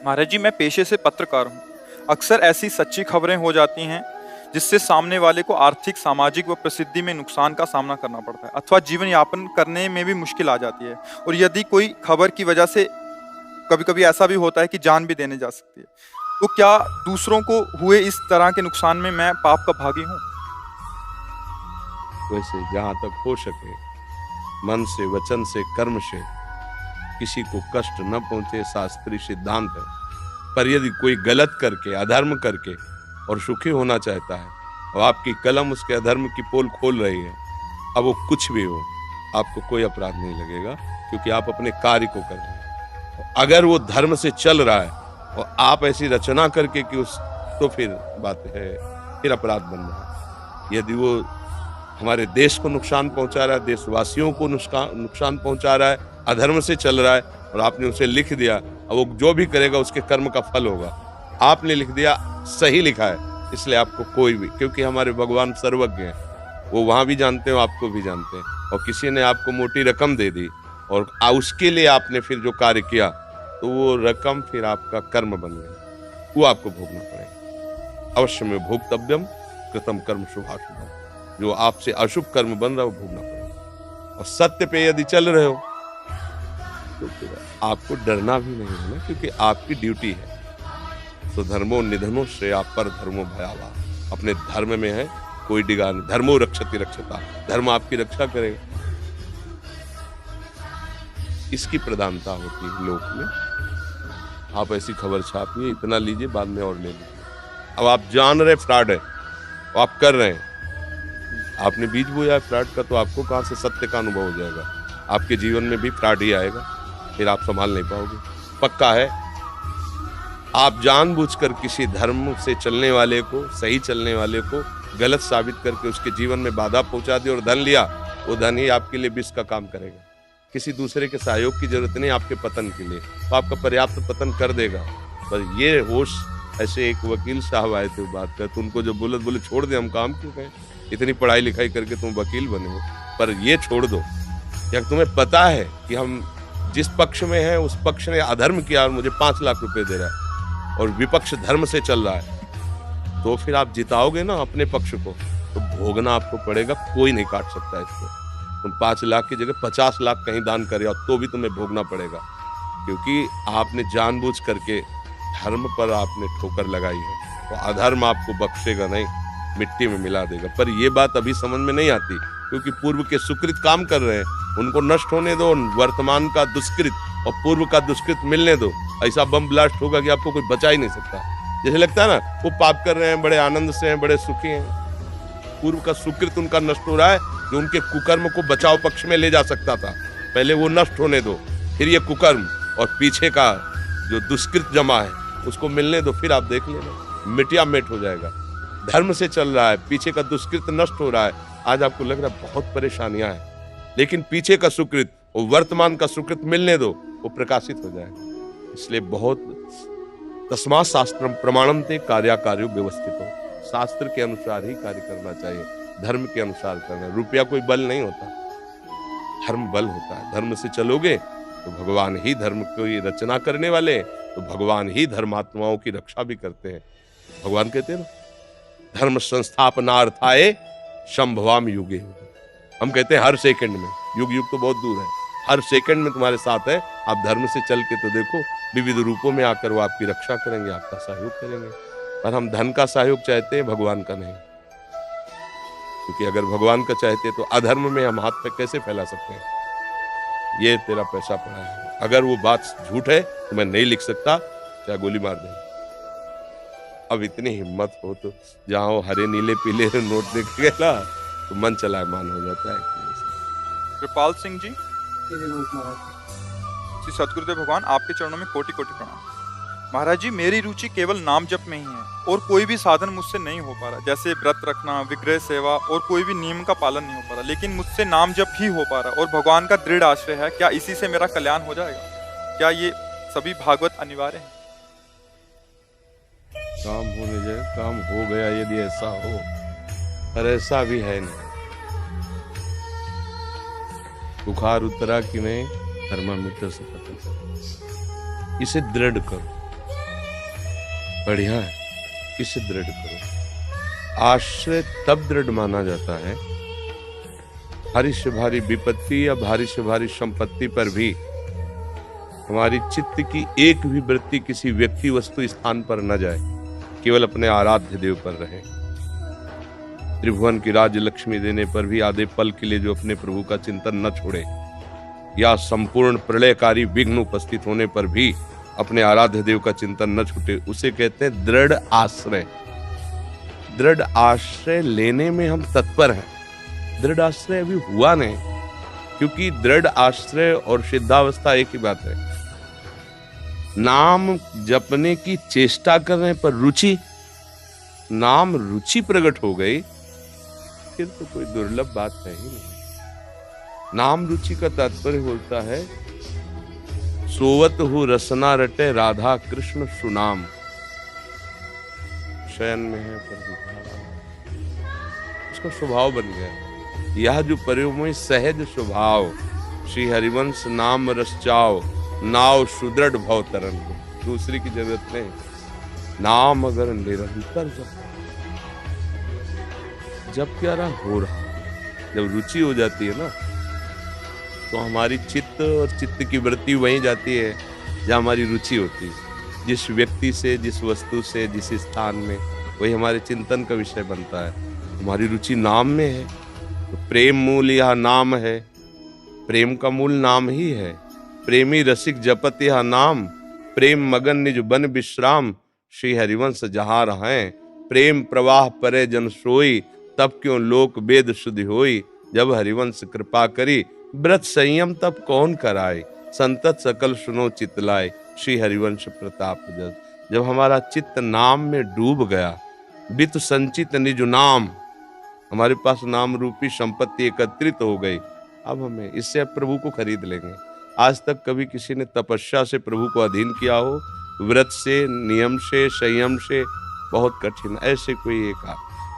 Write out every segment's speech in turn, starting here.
महाराज जी, मैं पेशे से पत्रकार हूँ। अक्सर ऐसी सच्ची खबरें हो जाती हैं जिससे सामने वाले को आर्थिक, सामाजिक व प्रसिद्धि में नुकसान का सामना करना पड़ता है अथवा जीवन यापन करने में भी मुश्किल आ जाती है। और यदि कोई खबर की वजह से कभी कभी ऐसा भी होता है कि जान भी देने जा सकती है, तो क्या दूसरों को हुए इस तरह के नुकसान में मैं पाप का भागी हूँ? वैसे जहाँ तक हो सके मन से, वचन से, कर्म से किसी को कष्ट न पहुंचे, शास्त्रीय सिद्धांत है। पर यदि कोई गलत करके, अधर्म करके और सुखी होना चाहता है और आपकी कलम उसके अधर्म की पोल खोल रही है, अब वो कुछ भी हो, आपको कोई अपराध नहीं लगेगा, क्योंकि आप अपने कार्य को कर रहे हैं। अगर वो धर्म से चल रहा है और आप ऐसी रचना करके कि उस, तो फिर बात है, फिर अपराध बन रहा है। यदि वो हमारे देश को नुकसान पहुंचा रहा है, देशवासियों को नुकसान पहुंचा रहा है, अधर्म से चल रहा है और आपने उसे लिख दिया, अब वो जो भी करेगा उसके कर्म का फल होगा। आपने लिख दिया, सही लिखा है, इसलिए आपको कोई भी, क्योंकि हमारे भगवान सर्वज्ञ हैं, वो वहां भी जानते हैं, आपको भी जानते हैं। और किसी ने आपको मोटी रकम दे दी और उसके लिए आपने फिर जो कार्य किया, तो वो रकम फिर आपका कर्म बन गया, वो आपको भोगना पड़ेगा। अवश्य में भोक्तव्यम कृतम कर्म शुभाशुभम। जो आपसे अशुभ कर्म बन रहा है वो भोगना पड़ेगा। और सत्य पे यदि चल रहे हो तो फिर आपको डरना भी नहीं है ना, क्योंकि आपकी ड्यूटी है। तो धर्मो निधनो से आप पर धर्मो भयावा। अपने धर्म में है, कोई डिगा नहीं। धर्मो रक्षति रक्षता, धर्म आपकी रक्षा करेगा। इसकी प्रधानता होती है लोक में। आप ऐसी खबर छापिए, इतना लीजिए, बाद में और ले लीजिए। अब आप जान रहे फ्रॉड है, आप कर रहे हैं, आपने बीज बोया फ्रॉड का, तो आपको कहां से सत्य का अनुभव हो जाएगा? आपके जीवन में भी फ्रॉड ही आएगा, फिर आप संभाल नहीं पाओगे। पक्का है, आप जानबूझकर किसी धर्म से चलने वाले को, सही चलने वाले को गलत साबित करके उसके जीवन में बाधा पहुंचा दी और धन लिया, वो धन ही आपके लिए विष का काम करेगा। किसी दूसरे के सहयोग की जरूरत नहीं आपके पतन के लिए, तो आपका पर्याप्त पतन कर देगा। पर ये होश, ऐसे एक वकील साहब आए थे बात कर, तो उनको जो बोले छोड़ दे, हम काम क्यों करें, इतनी पढ़ाई लिखाई करके तुम वकील बने हो, पर ये छोड़ दो। क्या तुम्हें पता है कि हम जिस पक्ष में हैं उस पक्ष ने अधर्म किया और मुझे 5 लाख रुपए दे रहा है, और विपक्ष धर्म से चल रहा है, तो फिर आप जिताओगे ना अपने पक्ष को, तो भोगना आपको पड़ेगा। कोई नहीं काट सकता इसको। तुम 5 लाख की जगह 50 लाख कहीं दान करे तो भी तुम्हें भोगना पड़ेगा, क्योंकि आपने जानबूझ करके धर्म पर आपने ठोकर लगाई है। तो अधर्म आपको बख्शेगा नहीं, मिट्टी में मिला देगा। पर ये बात अभी समझ में नहीं आती, क्योंकि पूर्व के सुकृत काम कर रहे हैं, उनको नष्ट होने दो। वर्तमान का दुष्कृत और पूर्व का दुष्कृत मिलने दो। ऐसा बम ब्लास्ट होगा कि आपको कोई बचा ही नहीं सकता। जैसे लगता है ना, वो पाप कर रहे हैं, बड़े आनंद से हैं, बड़े सुखी हैं। पूर्व का सुकृत उनका नष्ट हो रहा है, जो उनके कुकर्म को बचाव पक्ष में ले जा सकता था। पहले वो नष्ट होने दो, फिर ये कुकर्म और पीछे का जो दुष्कृत जमा है उसको मिलने दो, फिर आप देख लेना, मिटिया मिट हो जाएगा। धर्म से चल रहा है, पीछे का दुष्कृत नष्ट हो रहा है। आज आपको लग रहा है बहुत परेशानियां हैं, लेकिन पीछे का सुकृत और वर्तमान का सुकृत मिलने दो, वो प्रकाशित हो जाएगा। इसलिए बहुत तस्मात् शास्त्रम प्रमाणन्ते कार्याकार्यो व्यवस्थित हो। शास्त्र के अनुसार ही कार्य करना चाहिए, धर्म के अनुसार करना। रुपया कोई बल नहीं होता, धर्म बल होता है। धर्म से चलोगे तो भगवान ही धर्म की रचना करने वाले, तो भगवान ही धर्मात्माओं की रक्षा भी करते हैं। भगवान कहते हैं ना, धर्म संस्थापनार्थाय संभवाम युगे। हम कहते हैं हर सेकंड में, युग तो बहुत दूर है, हर सेकंड में तुम्हारे साथ है। आप धर्म से चल के तो देखो, विविध रूपों में आकर वो आपकी रक्षा करेंगे, आपका सहयोग करेंगे। पर हम धन का सहयोग चाहते हैं, भगवान का नहीं। क्योंकि अगर भगवान का चाहते तो अधर्म में हम हाथ पे कैसे फैला सकते हैं? ये तेरा पैसा पड़ा है, अगर वो बात झूठ है तो मैं नहीं लिख सकता, चाहे गोली मार दे। अब इतनी हिम्मत हो तो जहाँ हरे नीले पीले नोट देख गया तो मन चलायमान हो जाता है। कृपाल सिंह जी, श्री सतगुरुदेव भगवान आपके चरणों में कोटि कोटि प्रणाम। महाराज जी, मेरी रुचि केवल नाम जप में ही है और कोई भी साधन मुझसे नहीं हो पा रहा, जैसे व्रत रखना, विग्रह सेवा और कोई भी नियम का पालन नहीं हो पा रहा, लेकिन मुझसे नाम जप ही हो पा रहा और भगवान का दृढ़ आश्रय है। क्या इसी से मेरा कल्याण हो जाएगा? क्या ये सभी भागवत अनिवार्य है? काम होने जाए, काम हो गया यदि ऐसा हो, पर ऐसा भी है नहीं। बुखार उतरा कि नहीं, थर्मामीटर से पता चला। इसे दृढ़ करो, बढ़िया है, इसे दृढ़ करो। आश्रय तब दृढ़ माना जाता है भारी से भारी विपत्ति या भारी से भारी संपत्ति पर भी हमारी चित्त की एक भी वृत्ति किसी व्यक्ति वस्तु स्थान पर न जाए, केवल अपने आराध्य देव पर रहे। त्रिभुवन की राज्य लक्ष्मी देने पर भी आधे पल के लिए जो अपने प्रभु का चिंतन न छोड़े, या संपूर्ण प्रलयकारी विघ्न उपस्थित होने पर भी अपने आराध्य देव का चिंतन न छूटे, उसे कहते हैं दृढ़ आश्रय। दृढ़ आश्रय लेने में हम तत्पर हैं। दृढ़ आश्रय अभी हुआ नहीं, क्योंकि दृढ़ आश्रय और सिद्धावस्था एक ही बात है। नाम जपने की चेष्टा कर रहे हैं, पर रुचि, नाम रुचि प्रकट हो गई, फिर तो कोई दुर्लभ बात है ही नहीं। नाम रुचि का तात्पर्य होता है सोवत हो रसना रटे राधा कृष्ण सुनाम। शयन में है पर उसका स्वभाव बन गया। यह जो परिमय सहज स्वभाव, श्री हरिवंश नाम रस चाओ, नाव सुदृढ़ भव तरन को, दूसरी की जरूरत नहीं। नाम अगर निरंतर जब क्या रहा हो रहा, जब रुचि हो जाती है ना, तो हमारी चित्त और चित्त की वृत्ति वहीं जाती है जहाँ हमारी रुचि होती है। जिस व्यक्ति से, जिस वस्तु से, जिस स्थान में, वही हमारे चिंतन का विषय बनता है। हमारी रुचि नाम में है, तो प्रेम मूल यह नाम है। प्रेम का मूल नाम ही है। प्रेमी रसिक जपत यह नाम, प्रेम मगन निज बन विश्राम। श्री हरिवंश जहाँ रहें, प्रेम प्रवाह परे जन सोई, तब क्यों लोक वेद शुद्धि होई। जब हरिवंश कृपा करी, व्रत संयम तब कौन कराए। संतत सकल सुनो चितलाए, श्री हरिवंश प्रताप जस। जब हमारा चित्त नाम में डूब गया, वित्त संचित निज नाम, हमारे पास नाम रूपी संपत्ति एकत्रित हो गई, अब हमें इससे अब प्रभु को खरीद लेंगे। आज तक कभी किसी ने तपस्या से प्रभु को अधीन किया हो, व्रत से, नियम से, संयम से, बहुत कठिन। ऐसे कोई एक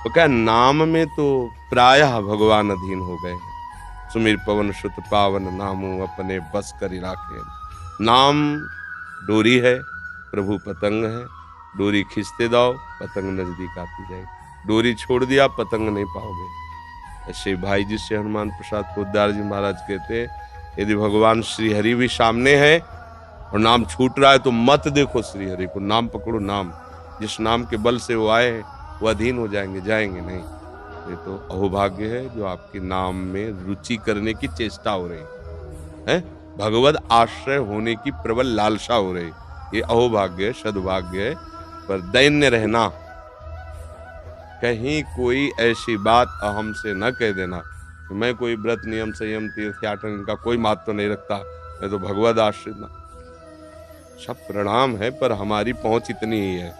तो क्या नाम में तो प्रायः भगवान अधीन हो गए हैं। सुमिर पवन सुत पावन नामू, अपने बस करी राखे। नाम डोरी है, प्रभु पतंग है। डोरी खींचते जाओ, पतंग नजदीक आती जाएगी। डोरी छोड़ दिया, पतंग नहीं पाओगे। ऐसे भाई जी से हनुमान प्रसाद पोद्दार जी महाराज कहते हैं, यदि भगवान श्री हरि भी सामने है और नाम छूट रहा है तो मत देखो श्री हरि को, नाम पकड़ो। नाम जिस नाम के बल से वो आए हैं वो अधीन हो जाएंगे, जाएंगे नहीं। ये तो अहोभाग्य है जो आपके नाम में रुचि करने की चेष्टा हो रही है, भगवत आश्रय होने की प्रबल लालसा हो रही। ये अहोभाग्य है, सद्भाग्य है। पर दैन्य रहना, कहीं कोई ऐसी बात अहम से न कह देना कि मैं कोई व्रत नियम संयम तीर्थयाटन इनका कोई महत्व नहीं रखता, मैं तो भगवत आश्रित ना। सब प्रणाम है, पर हमारी पहुंच इतनी ही है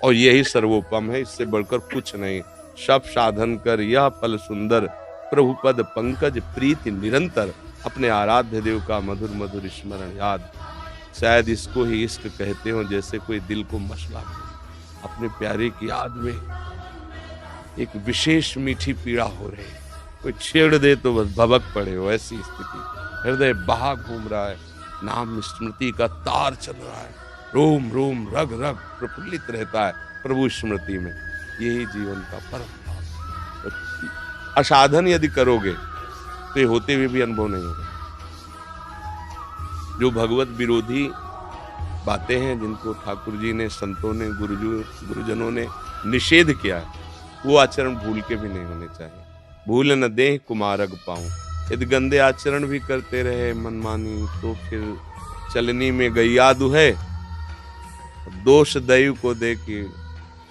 और यही सर्वोपम है, इससे बढ़कर कुछ नहीं। सब साधन कर यह फल सुंदर, प्रभु पद पंकज प्रीति निरंतर। अपने आराध्य देव का मधुर मधुर स्मरण याद, शायद इसको ही इश्क कहते हो। जैसे कोई दिल को मसला हो, अपने प्यारे की याद में एक विशेष मीठी पीड़ा हो रही, कोई छेड़ दे तो बस भबक पड़े हो, ऐसी स्थिति। हृदय बहा घूम रहा है, नाम स्मृति का तार चल रहा है, रोम रोम रग रग प्रफुल्लित रहता है प्रभु स्मृति में। यही जीवन का परम भाव। असाधन यदि करोगे तो ये होते हुए भी अनुभव नहीं होगा। जो भगवत विरोधी बातें हैं, जिनको ठाकुर जी ने, संतों ने, गुरुजनों ने निषेध किया है, वो आचरण भूल के भी नहीं होने चाहिए। भूल न दे कुमारग पाऊं। यदि गंदे आचरण भी करते रहे मनमानी, तो फिर चलनी में गैया दुहे, दोष दैव को दे के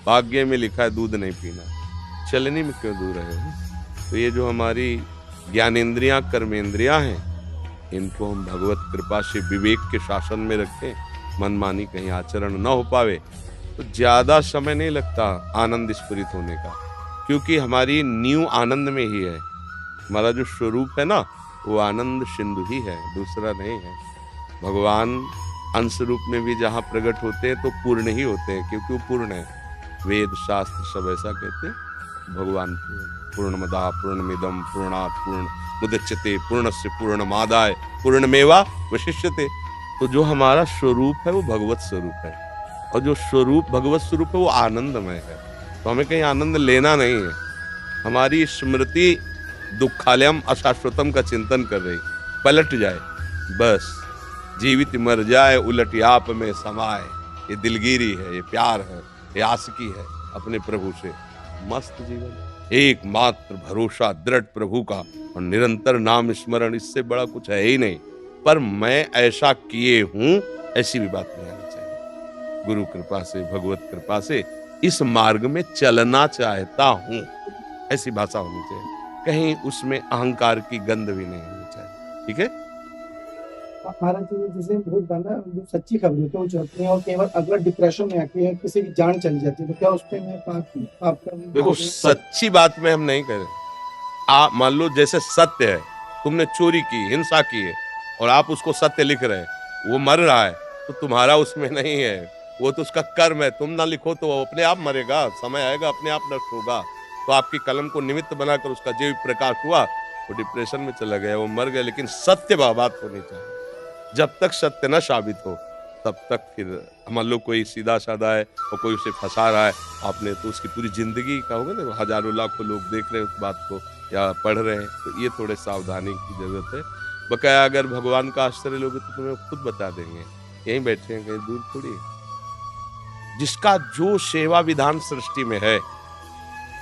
भाग्य में लिखा है दूध नहीं पीना, चलनी में क्यों दूर रहे हो। तो ये जो हमारी ज्ञानेंद्रियां, कर्मेंद्रियां हैं, इनको हम भगवत कृपा से विवेक के शासन में रखें, मनमानी कहीं आचरण न हो पावे, तो ज्यादा समय नहीं लगता आनंद स्फुरित होने का, क्योंकि हमारी नींव आनंद में ही है। हमारा जो स्वरूप है ना, वो आनंद सिंधु ही है, दूसरा नहीं है। भगवान अंश रूप में भी जहाँ प्रकट होते हैं तो पूर्ण ही होते हैं, क्योंकि वो पूर्ण है। वेद शास्त्र सब ऐसा कहते हैं, भगवान पूर्णमदा पूर्णमिदम पूर्णात् पूर्ण मुदच्यते पूर्णस्य पूर्णमादाय पूर्णमेवा वशिष्यते। तो जो हमारा स्वरूप है वो भगवत स्वरूप है। और जो स्वरूप भगवत स्वरूप है वो आनंदमय है। तो हमें कहीं आनंद लेना नहीं है। हमारी स्मृति दुखालयम अशाश्वतम का चिंतन कर रही, पलट जाए बस, जीवित मर जाए उलट आप में समाए। ये दिलगिरी है, ये प्यार है, ये आशिकी है अपने प्रभु से। मस्त जीवन, एकमात्र भरोसा दृढ़ प्रभु का और निरंतर नाम स्मरण, इससे बड़ा कुछ है ही नहीं। पर मैं ऐसा किए हूं, ऐसी भी बात नहीं आनी चाहिए। गुरु कृपा से, भगवत कृपा से इस मार्ग में चलना चाहता हूं, ऐसी भाषा होनी चाहिए। कहीं उसमें अहंकार की गंध भी नहीं होनी चाहिए। ठीक है। महाराज जी, जैसे बहुत बार ना जो सच्ची खबरें तो होती हैं और केवल अगला डिप्रेशन में आके है, किसी की जान चली जाती है, तो क्या उस पे मैं पाप देखो, सच्ची बात में हम नहीं करें। आप मान लो जैसे सत्य है, तुमने चोरी की, हिंसा की है और आप उसको सत्य लिख रहे हैं, वो मर रहा है तो तुम्हारा उसमें नहीं है, वो तो उसका कर्म है। तुम ना लिखो तो वो अपने आप मरेगा, समय आएगा अपने आप नष्ट होगा। तो आपकी कलम को निमित्त बनाकर उसका जीव प्रकाश हुआ, वो डिप्रेशन में चला गया, वो मर गया। लेकिन सत्य बात होनी चाहिए। जब तक सत्य न साबित हो तब तक फिर मान लो कोई सीधा साधा है और कोई उसे फंसा रहा है, आपने तो उसकी पूरी जिंदगी का होगा ना, हजारों लाखों लोग देख रहे हैं उस बात को या पढ़ रहे हैं, तो ये थोड़े सावधानी की जरूरत है। बकाया अगर भगवान का आश्रय लोगे तो तुम्हें खुद बता देंगे, यहीं बैठे हैं, कहीं दूर थोड़ी है। जिसका जो सेवा विधान सृष्टि में है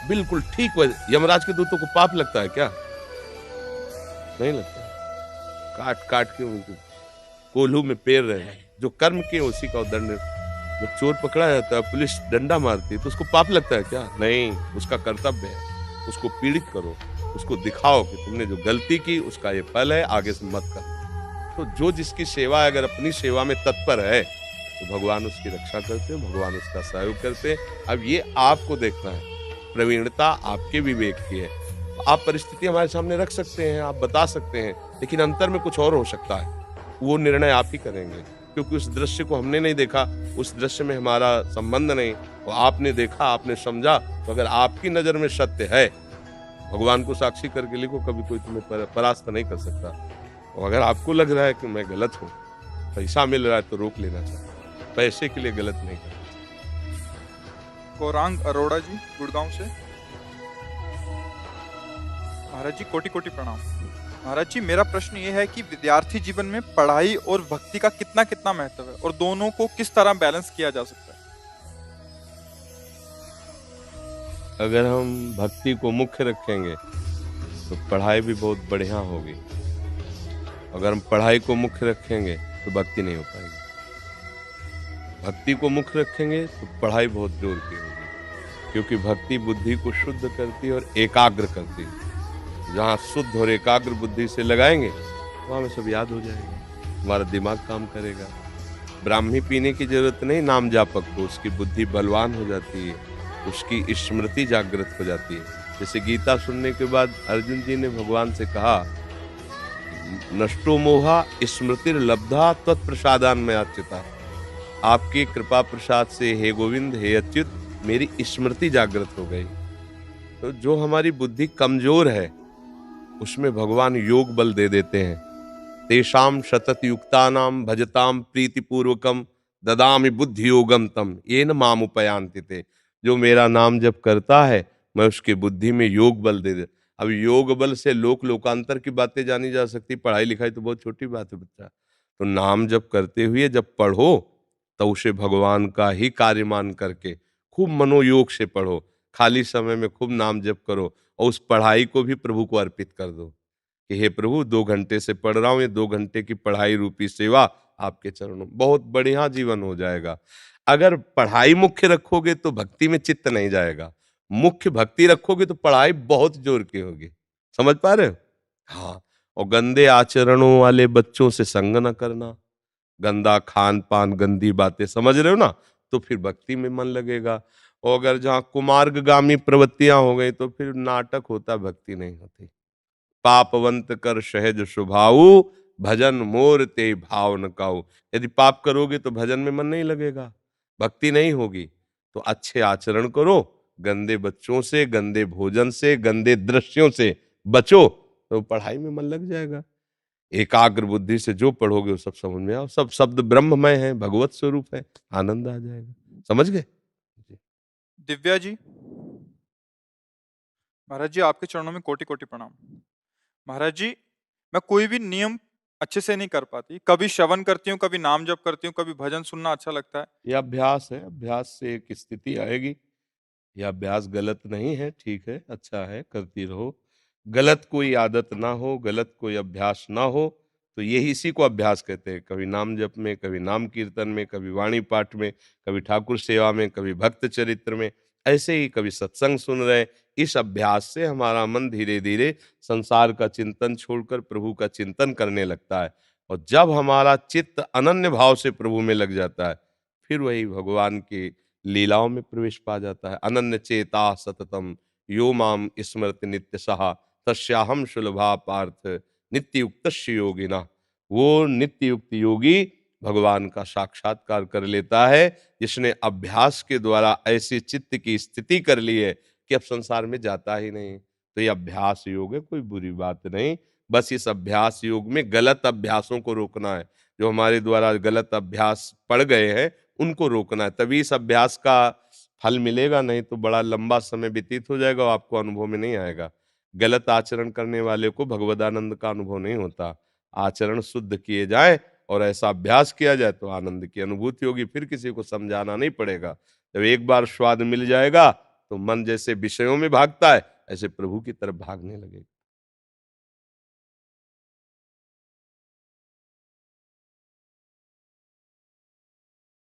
बिल्कुल ठीक है। यमराज के दूतों को पाप लगता है क्या? नहीं लगता। काट काट के उनको कोल्हू में पेर रहे हैं, जो कर्म किए उसी का दंड। जब चोर पकड़ा जाता है, पुलिस डंडा मारती है, तो उसको पाप लगता है क्या? नहीं, उसका कर्तव्य है। उसको पीड़ित करो, उसको दिखाओ कि तुमने जो गलती की उसका ये फल है, आगे से मत कर। तो जो जिसकी सेवा अगर अपनी सेवा में तत्पर है तो भगवान उसकी रक्षा करते हैं, भगवान उसका सहयोग करते हैं। अब ये आपको देखना है, प्रवीणता आपके विवेक की है। आप परिस्थिति हमारे सामने रख सकते हैं, आप बता सकते हैं, लेकिन अंतर में कुछ और हो सकता है। वो निर्णय आप ही करेंगे, क्योंकि उस दृश्य को हमने नहीं देखा, उस दृश्य में हमारा संबंध नहीं। वो आपने देखा, आपने समझा, तो अगर आपकी नजर में सत्य है, भगवान को साक्षी करके लिखो, कभी कोई तुम्हें परास्त नहीं कर सकता। और अगर आपको लग रहा है कि मैं गलत हूँ, पैसा मिल रहा है तो रोक लेना चाहिए, पैसे के लिए गलत नहीं करना चाहिए। गौरांग अरोड़ा जी गुड़गांव से। महाराज जी कोटि कोटि प्रणाम। महाराज जी, मेरा प्रश्न ये है कि विद्यार्थी जीवन में पढ़ाई और भक्ति का कितना कितना महत्व है और दोनों को किस तरह बैलेंस किया जा सकता है? अगर हम भक्ति को मुख्य रखेंगे तो पढ़ाई भी बहुत बढ़िया होगी। अगर हम पढ़ाई को मुख्य रखेंगे तो भक्ति नहीं हो पाएगी। भक्ति को मुख्य रखेंगे तो पढ़ाई बहुत जोर की होगी, क्योंकि भक्ति बुद्धि को शुद्ध करती है और एकाग्र करती है। जहाँ शुद्ध और एकाग्र बुद्धि से लगाएंगे वहाँ में सब याद हो जाएगा, हमारा दिमाग काम करेगा। ब्राह्मी पीने की जरूरत नहीं नाम जापक को, उसकी बुद्धि बलवान हो जाती है, उसकी स्मृति जागृत हो जाती है। जैसे गीता सुनने के बाद अर्जुन जी ने भगवान से कहा, नष्टो मोहा स्मृतिर लब्धा तत्प्रसादान में अच्युता। आपकी कृपा प्रसाद से हे गोविंद, हे अच्युत, मेरी स्मृति जागृत हो गई। तो जो हमारी बुद्धि कमजोर है उसमें भगवान योग बल दे देते हैं। तेषाम सतत युक्तानाम भजताम प्रीतिपूर्वकम ददामि बुद्धि योगम तम येन माम उपयान्ति ते। जो मेरा नाम जप करता है मैं उसकी बुद्धि में योग बल दे दे। अब योग बल से लोकांतर की बातें जानी जा सकती, पढ़ाई लिखाई तो बहुत छोटी बात है बच्चा। तो नाम जप करते हुए जब पढ़ो तो उसे भगवान का ही कार्य मान करके खूब मनोयोग से पढ़ो, खाली समय में खूब नाम जप करो और उस पढ़ाई को भी प्रभु को अर्पित कर दो कि हे प्रभु 2 घंटे से पढ़ रहा हूँ, ये 2 घंटे की पढ़ाई रूपी सेवा आपके चरणों, बहुत बढ़िया जीवन हो जाएगा। अगर पढ़ाई मुख्य रखोगे तो भक्ति में चित्त नहीं जाएगा, मुख्य भक्ति रखोगे तो पढ़ाई बहुत जोर की होगी। समझ पा रहे हो? हाँ। और गंदे आचरणों वाले बच्चों से संग न करना, गंदा खान पान, गंदी बातें, समझ रहे हो ना, तो फिर भक्ति में मन लगेगा। और अगर जहाँ कुमार्गगामी प्रवृत्तियां हो गई तो फिर नाटक होता, भक्ति नहीं होती। पापवंत कर सहज स्वभाव, भजन मोर ते भाव न काऊ। यदि पाप करोगे तो भजन में मन नहीं लगेगा, भक्ति नहीं होगी। तो अच्छे आचरण करो, गंदे बच्चों से, गंदे भोजन से, गंदे दृश्यों से बचो, तो पढ़ाई में मन लग जाएगा। एकाग्र बुद्धि से जो पढ़ोगे वो सब समझ में आओ, सब शब्द ब्रह्ममय है, भगवत स्वरूप है, आनंद आ जाएगा। समझ गए? जी। दिव्या जी, महाराज जी आपके चरणों में कोटि कोटि प्रणाम। महाराज जी, मैं कोई भी नियम अच्छे से नहीं कर पाती। कभी श्रवण करती हूँ, कभी नाम जप करती हूँ, कभी भजन सुनना अच्छा लगता है। ये अभ्यास है, अभ्यास से एक स्थिति आएगी। यह अभ्यास गलत नहीं है, ठीक है, अच्छा है, करती रहो। गलत कोई आदत ना हो, गलत कोई अभ्यास ना हो, तो यही इसी को अभ्यास कहते हैं। कभी नाम जप में, कभी नाम कीर्तन में, कभी वाणी पाठ में, कभी ठाकुर सेवा में, कभी भक्त चरित्र में, ऐसे ही कभी सत्संग सुन रहे। इस अभ्यास से हमारा मन धीरे धीरे संसार का चिंतन छोड़कर प्रभु का चिंतन करने लगता है। और जब हमारा चित्त अनन्य भाव से प्रभु में लग जाता है, फिर वही भगवान की लीलाओं में प्रवेश पा जाता है। अनन्य चेता सततम यो माम स्मृति नित्य सहा तस्याहम सुलभा पार्थ नित्य युक्त योगिना। वो नित्य युक्त योगी भगवान का साक्षात्कार कर लेता है, जिसने अभ्यास के द्वारा ऐसी चित्त की स्थिति कर ली है कि अब संसार में जाता ही नहीं। तो ये अभ्यास योग है, कोई बुरी बात नहीं। बस इस अभ्यास योग में गलत अभ्यासों को रोकना है। जो हमारे द्वारा गलत अभ्यास पड़ गए हैं उनको रोकना है, तभी इस अभ्यास का फल मिलेगा। नहीं तो बड़ा लंबा समय व्यतीत हो जाएगा और आपको अनुभव में नहीं आएगा। गलत आचरण करने वाले को भगवदानंद का अनुभव नहीं होता। आचरण शुद्ध किए जाए और ऐसा अभ्यास किया जाए तो आनंद की अनुभूति होगी। फिर किसी को समझाना नहीं पड़ेगा। जब एक बार स्वाद मिल जाएगा तो मन जैसे विषयों में भागता है, ऐसे प्रभु की तरफ भागने लगेगा।